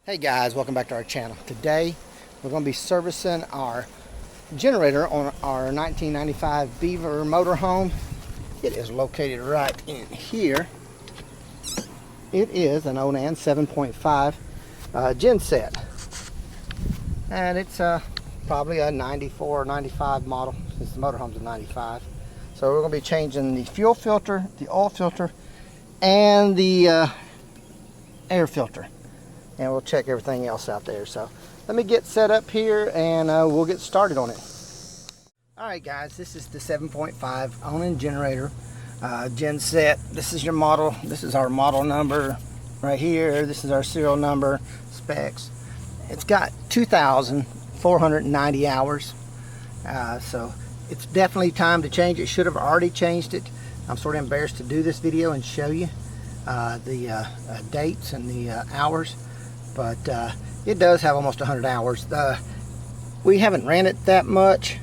Hey guys, welcome back to our channel. Today we're going to be servicing our generator on our 1995 Beaver Motor home. It is located right in here. It is an Onan 7.5 gen set, and it's probably a 94 or 95 model since the motorhome's a 95. So we're going to be changing the fuel filter, the oil filter, and the air filter. And we'll check everything else out there. So let me get set up here and we'll get started on it. Alright guys, this is the 7.5 Onan Generator gen set. This is your model. This is our model number right here. This is our serial number, specs. It's got 2,490 hours. So it's definitely time to change it. Should have already changed it. I'm sort of embarrassed to do this video and show you the dates and the hours. But it does have almost 100 hours. We haven't ran it that much,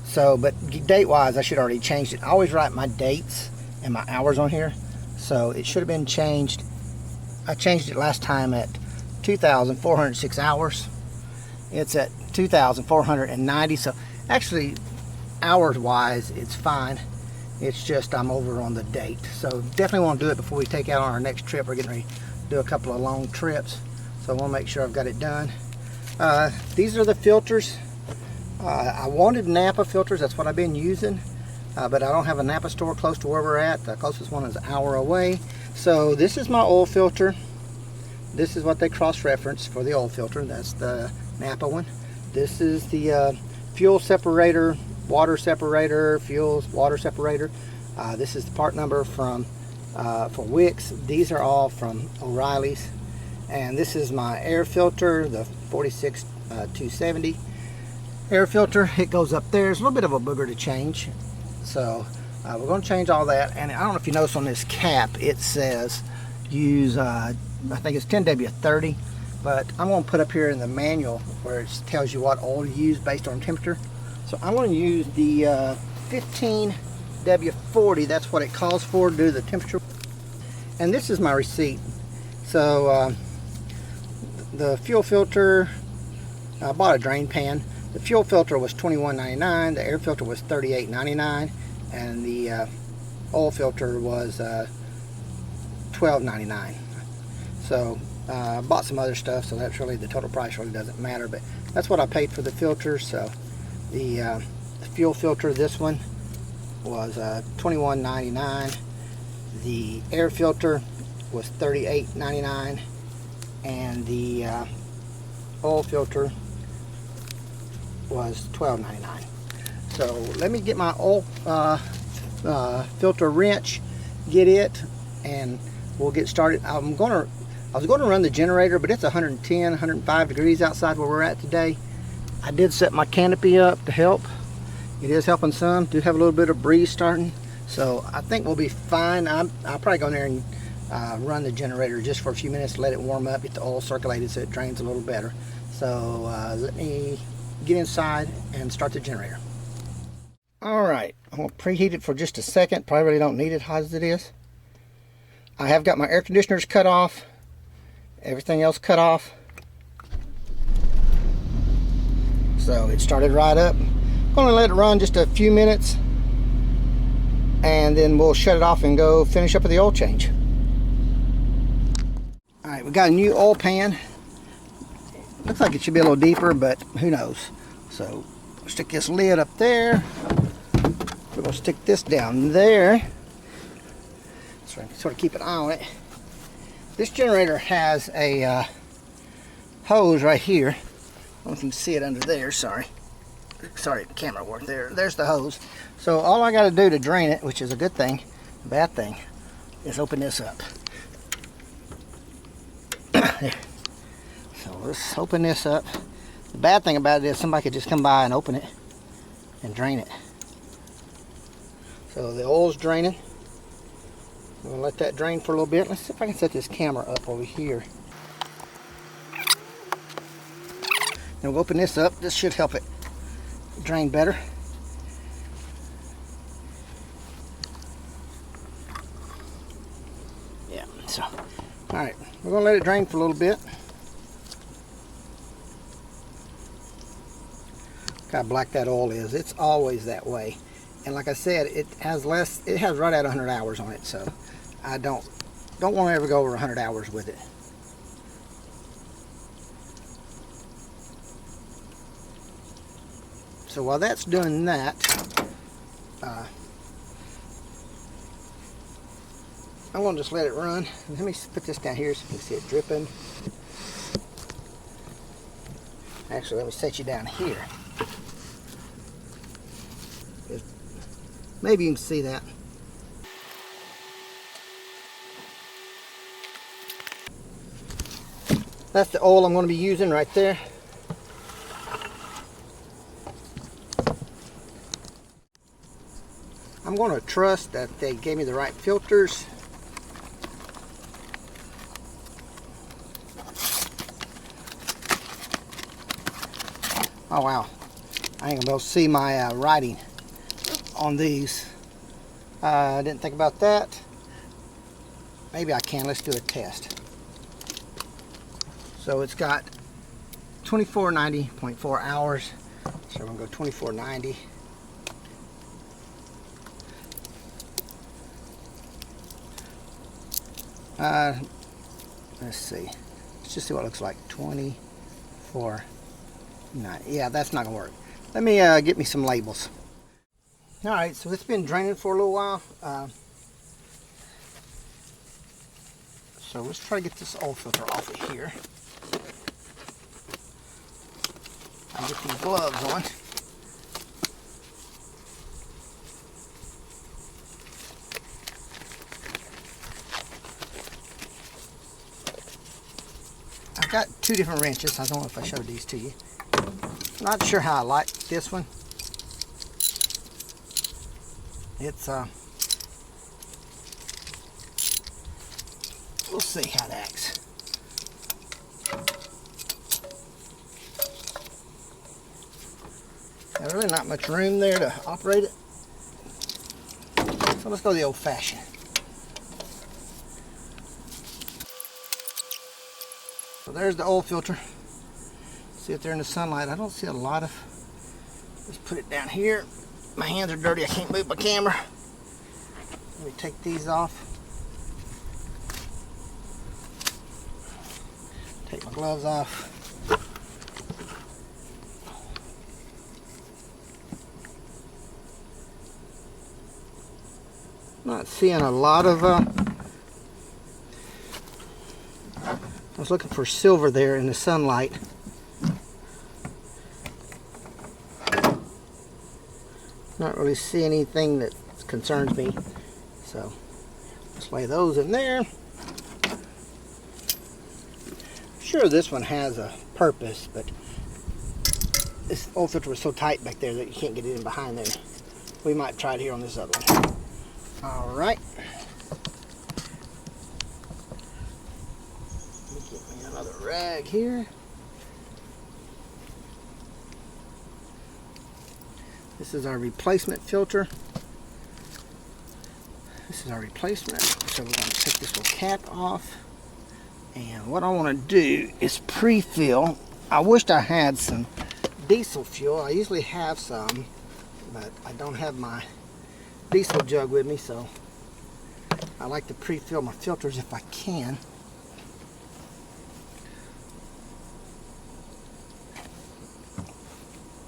so but date wise I should already changed it. I always write my dates and my hours on here, so it should have been changed. I changed it last time at 2,406 hours. It's at 2,490, so actually hours wise it's fine. It's just I'm over on the date, so definitely want to do it before we take out on our next trip. We're getting ready to do a couple of long trips, so I want to make sure I've got it done. These are the filters. I wanted Napa filters. That's what I've been using, but I don't have a Napa store close to where we're at. The closest one is an hour away. So this is my oil filter. This is what they cross-reference for the oil filter. That's the Napa one. This is the fuel separator, water separator, fuels, water separator. This is the part number from for Wicks. These are all from O'Reilly's. And this is my air filter, the 46270 air filter. It goes up there. It's a little bit of a booger to change, so we're going to change all that. And I don't know if you notice on this cap it says use I think it's 10W30, but I'm going to put up here in the manual where it tells you what oil to use based on temperature. So I'm going to use the 15W40. That's what it calls for to do the temperature. And this is my receipt. So the fuel filter, I bought a drain pan. The fuel filter was $21.99, the air filter was $38.99, and the oil filter was $12.99. So I bought some other stuff, so that's really, the total price really doesn't matter, but that's what I paid for the filter. So the fuel filter, this one, was $21.99. The air filter was $38.99, and the oil filter was $12.99. So let me get my oil filter wrench, get it, and we'll get started. I was going to run the generator, but it's 110, 105 degrees outside where we're at today. I did set my canopy up to help. It is helping some. Do have a little bit of breeze starting, so I think we'll be fine. I'll probably go in there and run the generator just for a few minutes to let it warm up, get the oil circulated so it drains a little better. So let me get inside and start the generator. Alright, I'm going to preheat it for just a second. Probably really don't need it hot as it is. I have got my air conditioners cut off, everything else cut off. So it started right up. I'm going to let it run just a few minutes, and then we'll shut it off and go finish up with the oil change. Alright, we got a new oil pan. Looks like it should be a little deeper, but who knows. So we'll stick this lid up there. We're going to stick this down there, so I can sort of keep an eye on it. This generator has a hose right here. I don't know if you can see it under there. Sorry, the camera worked there. There's the hose. So all I got to do to drain it, which is a good thing, the bad thing, is open this up. There. So let's open this up. The bad thing about it is somebody could just come by and open it and drain it. So the oil's draining. I'm going to let that drain for a little bit. Let's see if I can set this camera up over here. Now we'll open this up. This should help it drain better. Yeah, so, alright, we're going to let it drain for a little bit. how black that oil is. It's always that way. And like I said, it has right at 100 hours on it, so I don't want to ever go over 100 hours with it. So while that's doing that, I'm going to just let it run. Let me put this down here so you can see it dripping. Actually, let me set you down here. Maybe you can see that. That's the oil I'm going to be using right there. I'm going to trust that they gave me the right filters. Oh wow, I ain't gonna be able to see my writing on these. I didn't think about that. Maybe I can. Let's do a test. So it's got 2490.4 hours. So I'm gonna go 2490. Let's see. Let's just see what it looks like. 2490. Yeah, that's not gonna work. Let me get me some labels. All right, so it's been draining for a little while. So let's try to get this oil filter off of here. I'll get these gloves on. I've got two different wrenches. I don't know if I showed these to you. Not sure how I like this one. It's we'll see how it acts. There's really not much room there to operate it. So let's go the old-fashioned. So there's the oil filter. See it there in the sunlight. I don't see a lot of. Let's put it down here. My hands are dirty. I can't move my camera. Let me take these off. Take my gloves off. Not seeing a lot of. I was looking for silver there in the sunlight. Not really see anything that concerns me, so let's lay those in there. I'm sure this one has a purpose, but this oil filter was so tight back there that you can't get it in behind there. We might try it here on this other one. All right. Let me get me another rag here. This is our replacement filter. This is our replacement. So we're going to take this little cap off. And what I want to do is pre-fill. I wished I had some diesel fuel. I usually have some, but I don't have my diesel jug with me, so I like to pre-fill my filters if I can.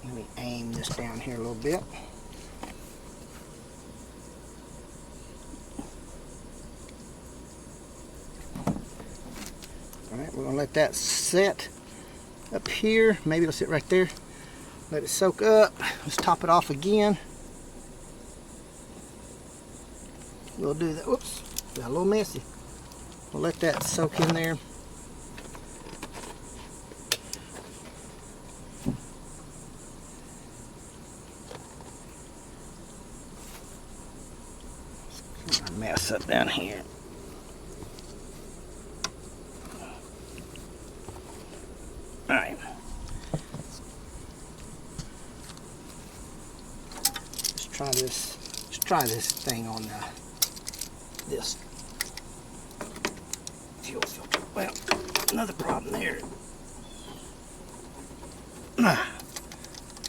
Let me aim this down here a little bit. Alright, we're going to let that set up here. Maybe it'll sit right there. Let it soak up. Let's top it off again. We'll do that. Whoops, got a little messy. We'll let that soak in there. Mess up down here. All right. Let's try this. Let's try this thing on this fuel filter. Well, another problem there.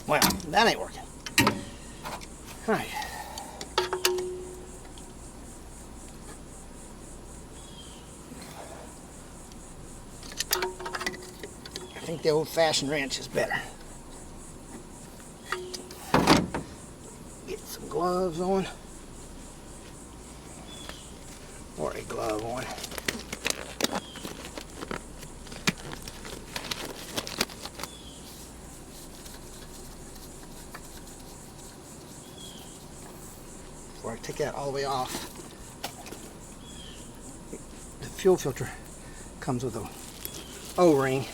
Well, that ain't working. All right. I think the old-fashioned wrench is better. Get some gloves on. Or a glove on. Before I take that all the way off, the fuel filter comes with a O-ring.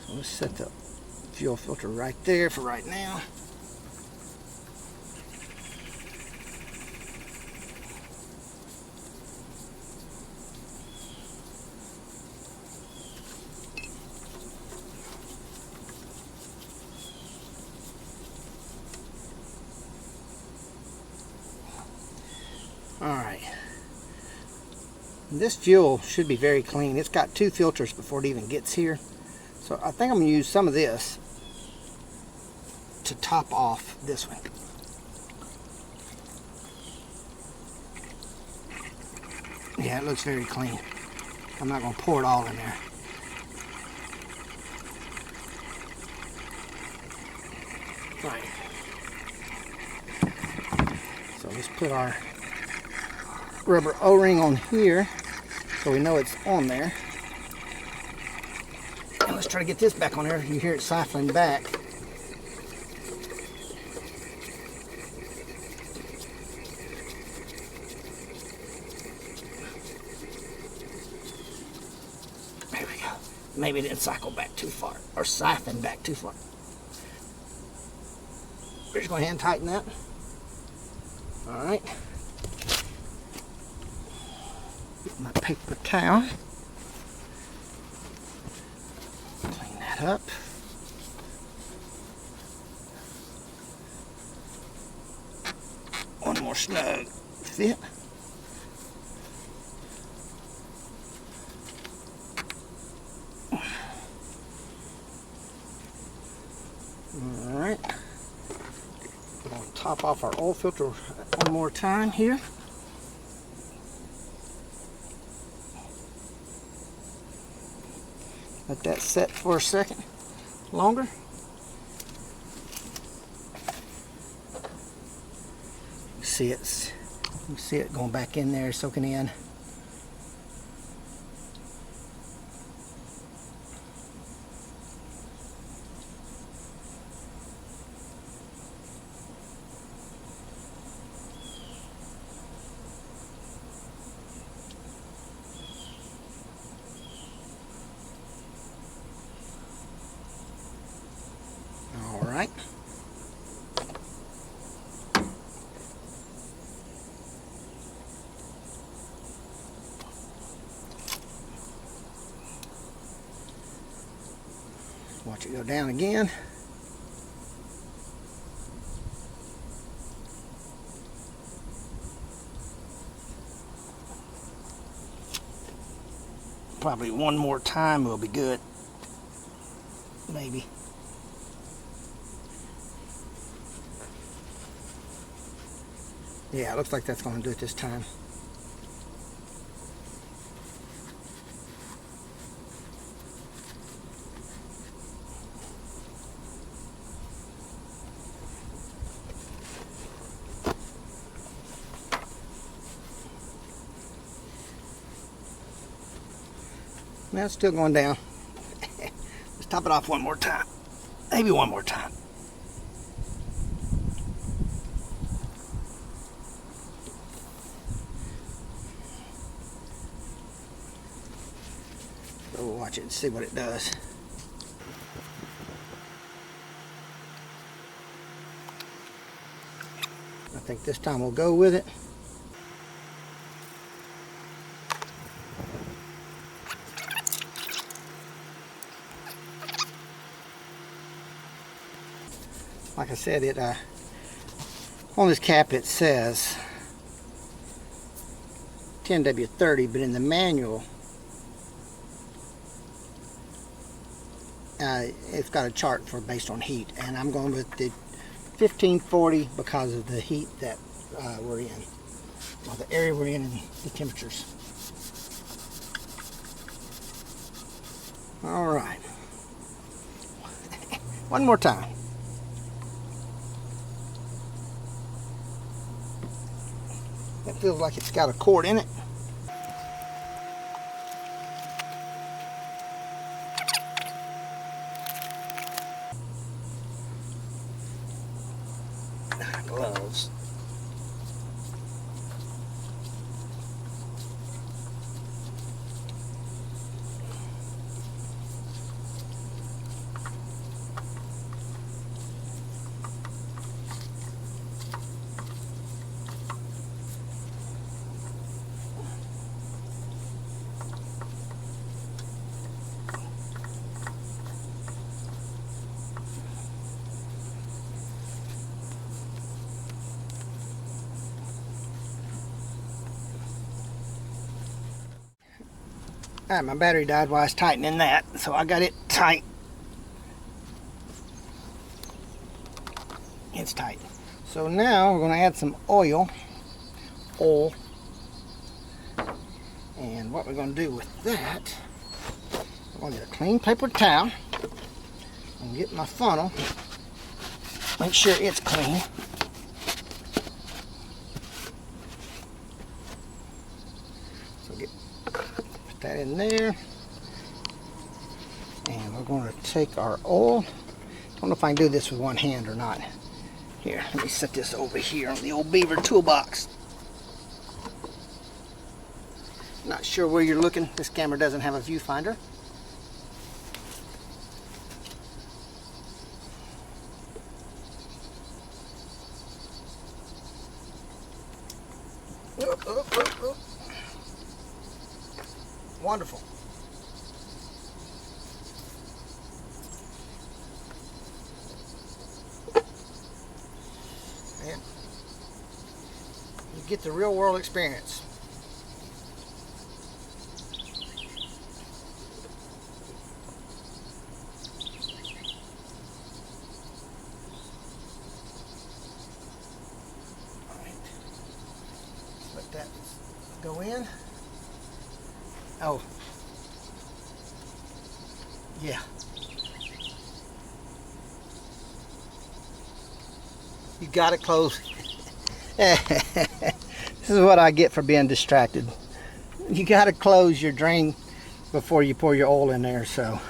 So let's set the fuel filter right there for right now. Alright, this fuel should be very clean. It's got 2 filters before it even gets here. So I think I'm going to use some of this to top off this one. Yeah, it looks very clean. I'm not going to pour it all in there. Right. So let's put our rubber O-ring on here so we know it's on there. And let's try to get this back on there. You hear it siphoning back. There we go. Maybe it didn't cycle back too far or siphon back too far. We're just going to hand tighten that. All right. Get my paper towel. Clean that up. One more snug fit. All right. We're going to top off our oil filter one more time here. Let that set for a second longer. You see it going back in there, soaking in. Right. Watch it go down again. Probably one more time will be good. Maybe. Yeah, it looks like that's going to do it this time. Now it's still going down. Let's top it off one more time. Maybe one more time. So we'll watch it and see what it does. I think this time we'll go with it. Like I said, it on this cap it says 10W30, but in the manual it's got a chart for based on heat, and I'm going with the 1540 because of the heat that we're in, or the area we're in, and the temperatures. All right, one more time. That feels like it's got a cord in it. Gloves. Alright, my battery died while I was tightening that, so I got it tight. It's tight. So now we're going to add some oil. And what we're going to do with that, I'm going to get a clean paper towel and get my funnel. Make sure it's clean. Put that in there, and we're going to take our oil. Don't know if I can do this with one hand or not. Here, let me set this over here on the old Beaver toolbox. Not sure where you're looking. This camera doesn't have a viewfinder. Oh. Wonderful. And you get the real world experience. All right. Let that go in. Oh, yeah. You got it close. This is what I get for being distracted. You got to close your drain before you pour your oil in there, so.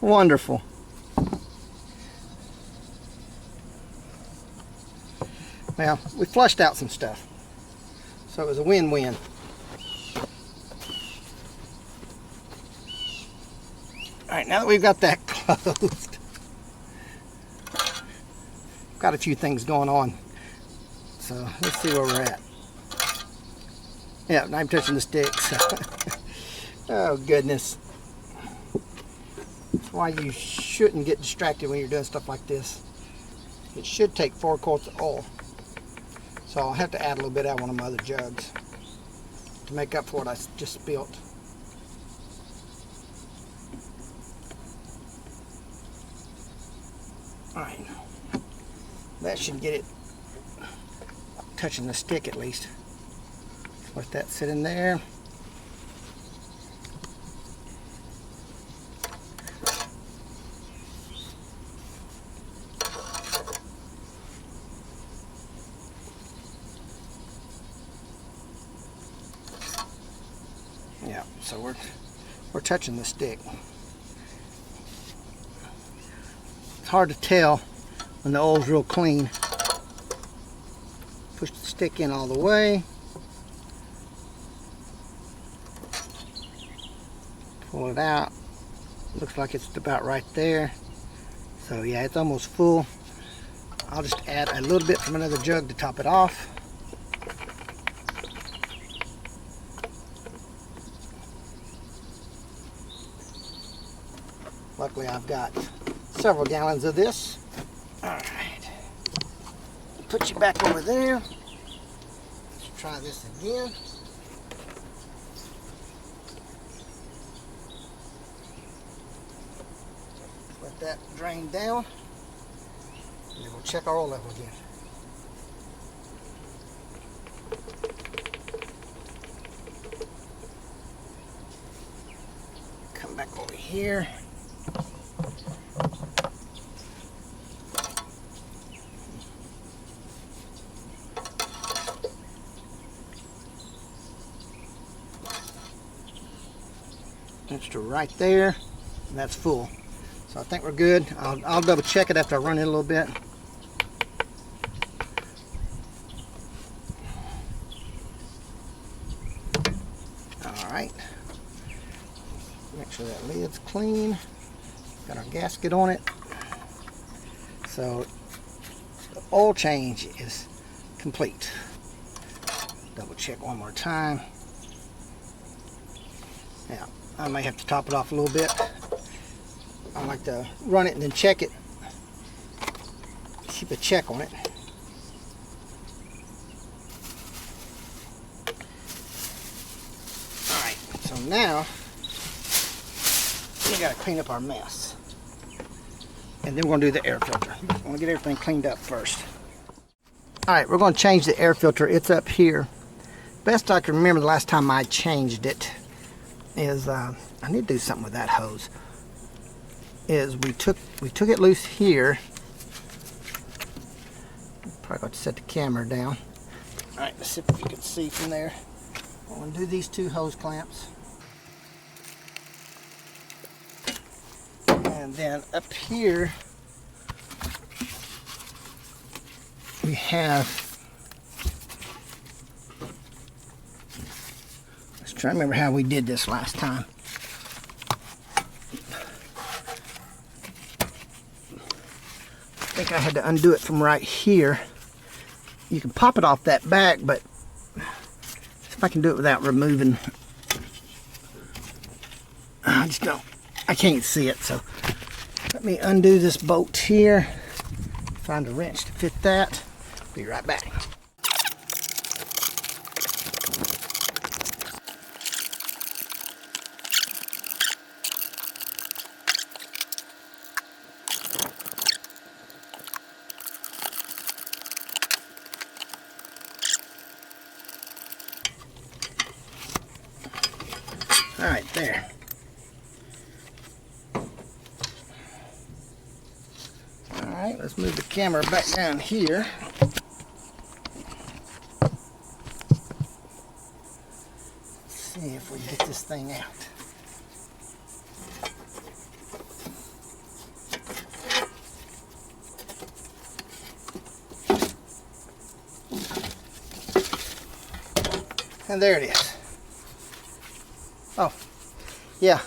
Wonderful. Well, we flushed out some stuff, so it was a win-win. Alright, now that we've got that closed, got a few things going on. So let's see where we're at. Yeah, I'm touching the sticks. Oh goodness. That's why you shouldn't get distracted when you're doing stuff like this. It should take 4 quarts of oil. So I'll have to add a little bit out of one of my other jugs to make up for what I just spilled. Alright, that should get it touching the stick at least. Let that sit in there. Yeah, so we're touching the stick. It's hard to tell when the oil's real clean. Push the stick in all the way. Pull it out. Looks like it's about right there. So yeah, it's almost full. I'll just add a little bit from another jug to top it off. Luckily I've got several gallons of this. Alright. Put you back over there. Let's try this again. let that drain down, and then we'll check our oil level again. Come back over here. Extra right there, and that's full. So I think we're good. I'll double check it after I run it a little bit. Alright. Make sure that lid's clean. Got our gasket on it. So the oil change is complete. Double check one more time. Now, I may have to top it off a little bit. I like to run it and then check it. Keep a check on it. Alright, so now we got to clean up our mess. And then we're going to do the air filter. I want to get everything cleaned up first. Alright, we're going to change the air filter. It's up here. Best I can remember the last time I changed it is, I need to do something with that hose. Is we took it loose here. Probably got to set the camera down. Alright, let's see if you can see from there. I'm going to do these two hose clamps. And then up here we have, let's try to remember how we did this last time. I think I had to undo it from right here. You can pop it off that back, but if I can do it without removing, I just don't, I can't see it. So let me undo this bolt here, find a wrench to fit that. Be right back. All right, there. All right, let's move the camera back down here. Let's see if we get this thing out. And there it is. Oh, yeah.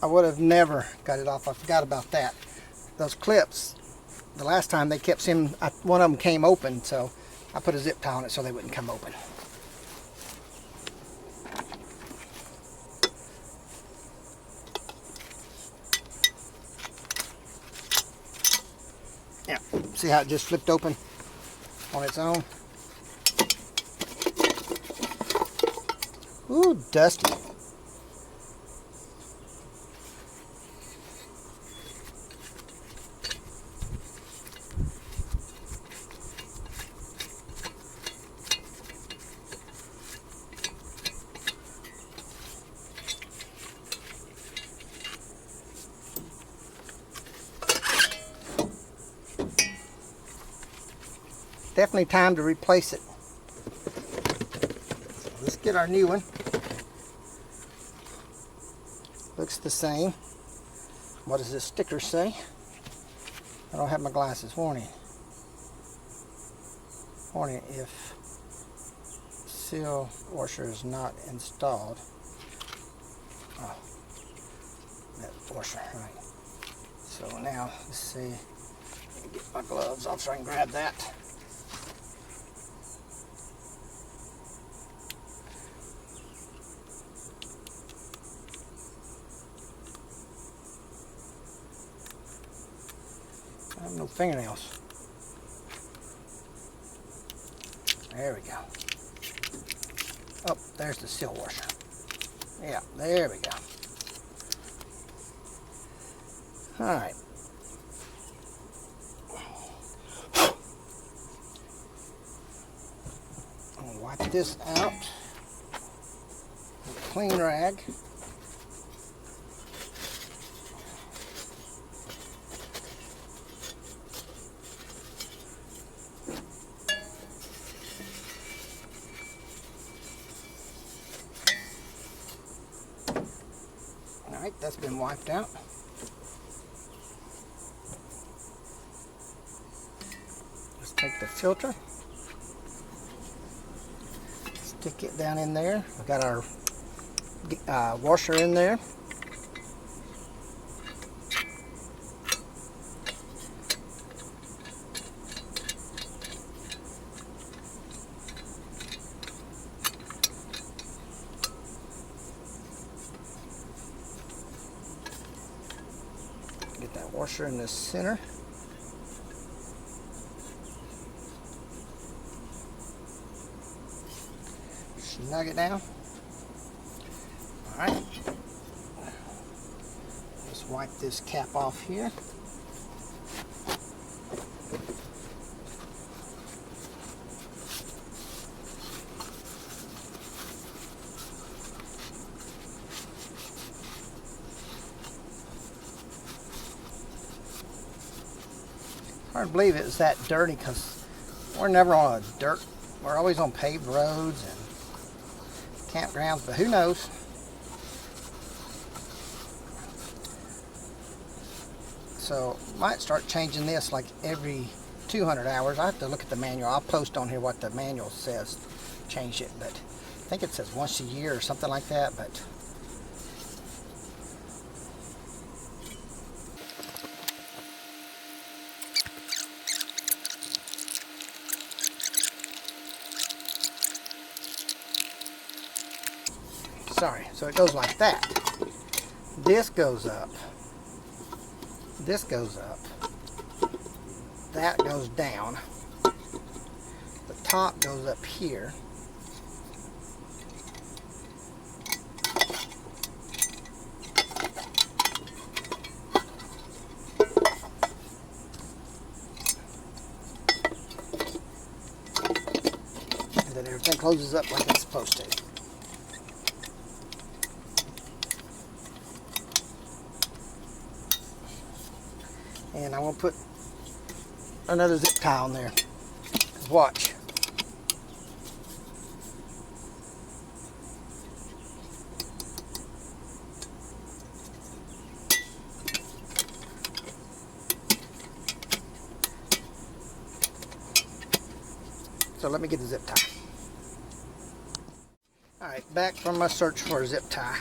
I would have never got it off. I forgot about that. Those clips, the last time they kept seeing, one of them came open, so I put a zip tie on it so they wouldn't come open. Yeah, see how it just flipped open on its own? Ooh, dusty. Definitely time to replace it. Let's get our new one. Looks the same. What does this sticker say? I don't have my glasses. Warning. Warning if seal washer is not installed. Oh, that washer, right. So now, let's see. Let me get my gloves off so I can grab that. I have no fingernails. There we go. Oh, there's the seal washer. Yeah, there we go. Alright. I'm going to wipe this out with a clean rag. Alright, that's been wiped out. Let's take the filter, stick it down in there. We've got our washer in there. Get that washer in the center. Snug it down. Alright. Let's wipe this cap off here. Hard to believe it was that dirty because we're never on a dirt. We're always on paved roads and campgrounds, but who knows? So might start changing this like every 200 hours. I have to look at the manual. I'll post on here what the manual says. Change it, but I think it says once a year or something like that. But sorry, so it goes like that. This goes up. This goes up. That goes down. The top goes up here. And then everything closes up like it's supposed to. And I'm going to put another zip tie on there. Watch. So let me get the zip tie. Alright, back from my search for a zip tie.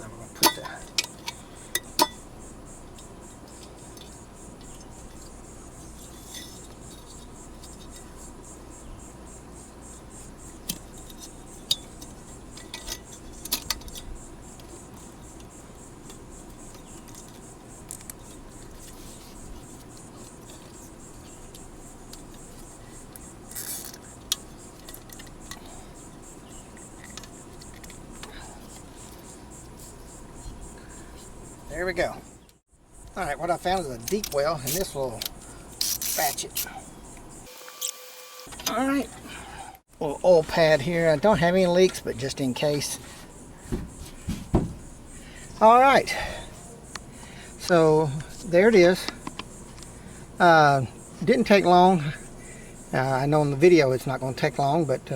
I'm going to put that. There we go. Alright, what I found is a deep well and this little ratchet. Alright, little oil pad here. I don't have any leaks, but just in case. Alright, so there it is. Didn't take long. I know in the video it's not going to take long, but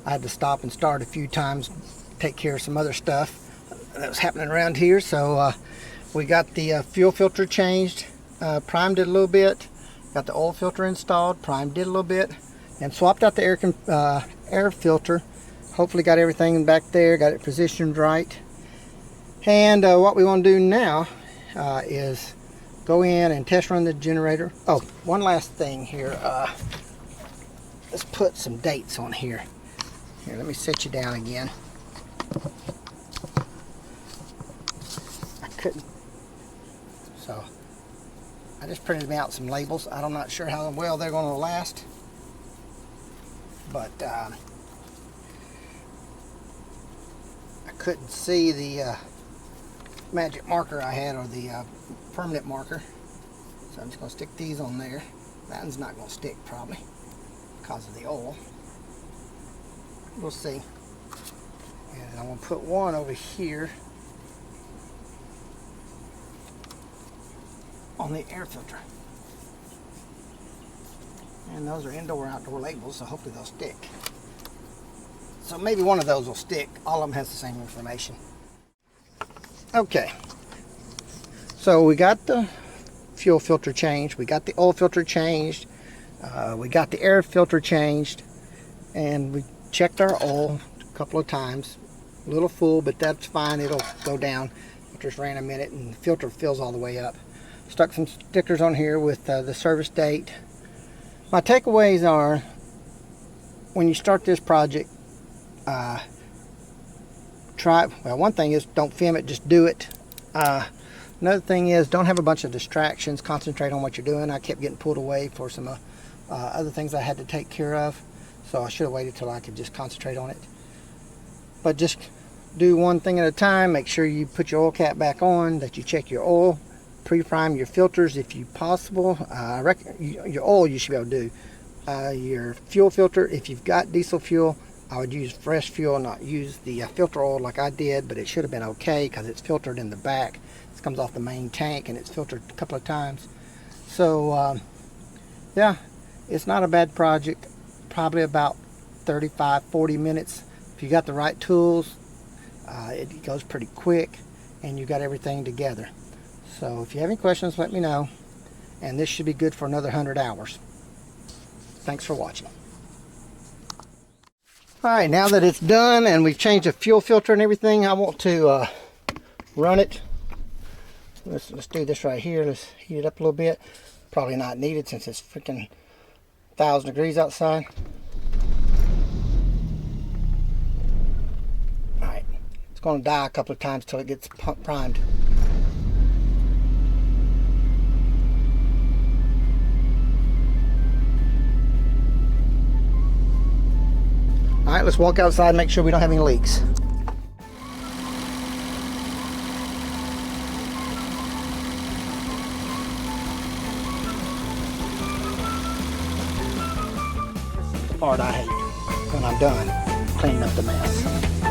I had to stop and start a few times, take care of some other stuff that was happening around here. So we got the fuel filter changed, primed it a little bit, got the oil filter installed, primed it a little bit, and swapped out the air filter. Hopefully got everything back there, got it positioned right. And what we want to do now is go in and test run the generator. Oh, one last thing here. Let's put some dates on here. Here, let me set you down again. I couldn't. So I just printed out some labels. I'm not sure how well they're going to last, but I couldn't see the magic marker I had, or the permanent marker. So I'm just going to stick these on there. That one's not going to stick probably because of the oil. We'll see. And I'm going to put one over here on the air filter. And those are indoor-outdoor labels, so hopefully they'll stick. So maybe one of those will stick. All of them has the same information. Okay. So we got the fuel filter changed. We got the oil filter changed. We got the air filter changed. And we checked our oil a couple of times. A little full, but that's fine. It'll go down. It just ran a minute and the filter fills all the way up. Stuck some stickers on here with the service date. My takeaways are, when you start this project, one thing is don't film it, just do it. Another thing is don't have a bunch of distractions, concentrate on what you're doing. I kept getting pulled away for some other things I had to take care of, so I should have waited till I could just concentrate on it. But just do one thing at a time. Make sure you put your oil cap back on, that you check your oil, pre-prime your filters if you possible. I reckon your oil you should be able to do. Your fuel filter, if you've got diesel fuel, I would use fresh fuel, not use the filter oil like I did, but it should have been okay because it's filtered in the back. This comes off the main tank and it's filtered a couple of times. So yeah, it's not a bad project. Probably about 35-40 minutes. If you got the right tools, it goes pretty quick and you got everything together. So if you have any questions, let me know. And this should be good for another 100 hours. Thanks for watching. Alright, now that it's done and we've changed the fuel filter and everything, I want to run it. Let's do this right here. Let's heat it up a little bit. Probably not needed since it's freaking 1,000 degrees outside. Alright, it's going to die a couple of times till it gets primed. Alright, let's walk outside and make sure we don't have any leaks. This is the part I hate when I'm done cleaning up the mess.